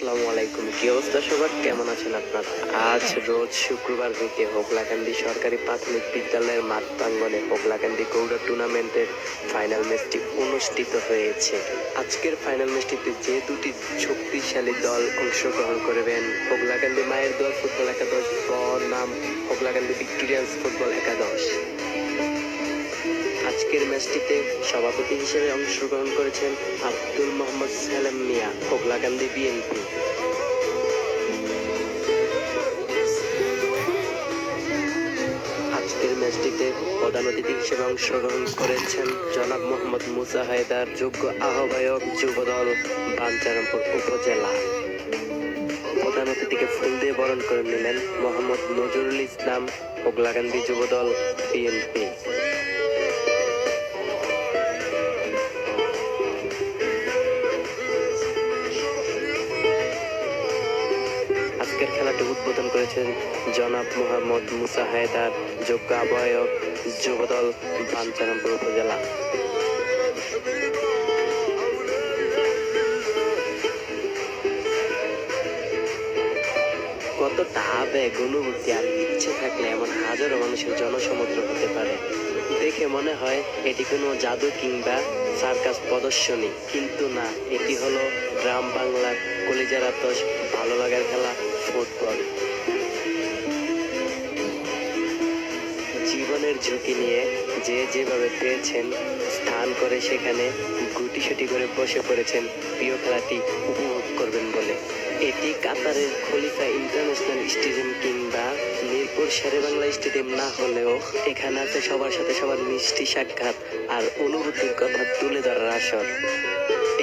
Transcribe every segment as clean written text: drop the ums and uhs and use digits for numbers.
আসসালামু আলাইকুম। কি অবস্থা সবার? কেমন আছেন আপনারা? আজ রোজ শুক্রবার থেকে হোগলাকান্দি সরকারি প্রাথমিক বিদ্যালয়ের মাঠ প্রাঙ্গণে হোগলাকান্দি গৌড় টুর্নামেন্টের ফাইনাল ম্যাচটি অনুষ্ঠিত হয়েছে। আজকের ফাইনাল ম্যাচটিতে যে দুটি শক্তিশালী দল অংশগ্রহণ করবেন, হোগলাকান্দি মায়ের দোয়া ফুটবল একাদশ বনাম হোগলাকান্দি ভিক্টোরিয়ান্স ফুটবল একাদশ। আজকের ম্যাচটিতে সভাপতি হিসেবে অংশগ্রহণ করেছেন আব্দুল মোহাম্মদ সালেম মিয়া, হোগলাকান্দি বিএনপি। আজকের ম্যাচটিতে প্রধান অতিথি হিসেবে অংশগ্রহণ করেছেন জনাব মোহাম্মদ মুসা হায়দার, যোগ্য আহ্বায়ক যুবদল বাঞ্ছারামপুর উপজেলা। প্রধান অতিথিকে ফুল দিয়ে বরণ করে নিলেন মোহাম্মদ নজরুল ইসলাম, হোগলাকান্দি যুবদল বিএনপি। আজকের খেলাটি উদ্বোধন করেছেন জনাব মোহাম্মদ মুসা হায়দার, যোগ্য আহ্বায়ক যুবদল বাঞ্ছারামপুর উপজেলা। কতটা আবেগ, অনুভূতি আর ইচ্ছে থাকলে এমন হাজারো মানুষের জনসমুদ্র হতে পারে। দেখে মনে হয় এটি কোনো জাদু কিংবা সার্কাস প্রদর্শনী, কিন্তু না, এটি হলো গ্রাম বাংলার কলিজার আতশ, ভালো লাগার খেলা ফুটবল। জীবনের ঝুঁকি নিয়ে যে যেভাবে পেয়েছেন স্থান করে সেখানে গুটিসুটি করে বসে পড়েছেন প্রিয় খেলাটি উপভোগ করবেন বলে। এটি কাতারের খলিফা ইন্টারন্যাশনাল স্টেডিয়াম কিংবা মিরপুর শেরেবাংলা স্টেডিয়াম না হলেও এখানে আছে সবার সাথে সবার মিষ্টি সাক্ষাৎ আর অনুভূতির কথা তুলে ধরার আসর।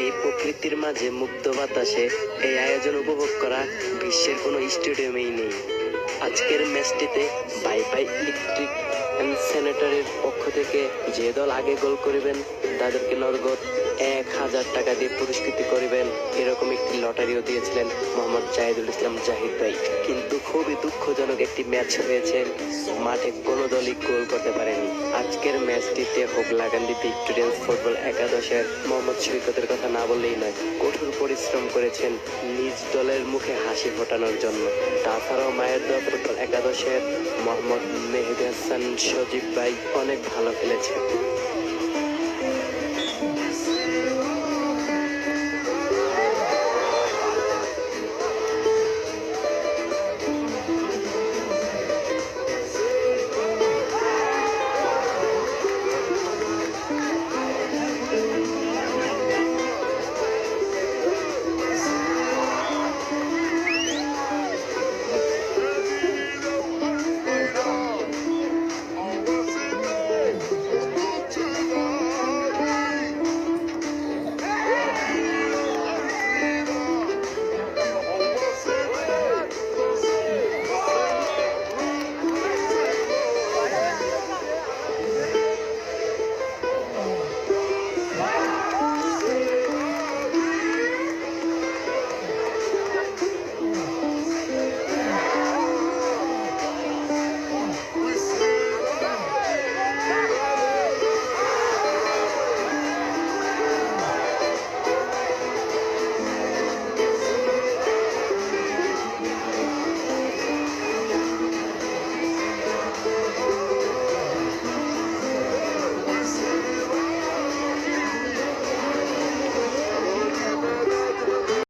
এই প্রকৃতির মাঝে মুক্ত বাতাসে এই আয়োজন উপভোগ করা বিশ্বের কোনো স্টেডিয়ামেই নেই। আজকের ম্যাচটিতে বাই বাই ইলেকট্রিক অ্যান্ড স্যানিটারির পক্ষ থেকে যে দল আগে গোল করিবেন তাদেরকে নগদ 1000 টাকা দিয়ে পুরস্কৃত করিবেন, এরকম একটি লটারিও দিয়েছিলেন মোহাম্মদ জাহিদুল ইসলাম জাহিদ ভাই। কিন্তু খুবই দুঃখজনক একটি ম্যাচ হয়েছে, মাঠে কোনো দলই গোল করতে পারেনি। আজকের ম্যাচটিতে হোগলাকান্দি ভিক্টোরিয়ান্স ফুটবল একাদশের মোহাম্মদ সৈকতের কথা না বললেই নয়। কঠোর পরিশ্রম করেছেন নিজ দলের মুখে হাসি ফোটানোর জন্য। তাছাড়াও মায়ের দোয়া ফুটবল একাদশের মোহাম্মদ মেহেদি হাসান সজীব ভাই অনেক ভালো খেলেছেন।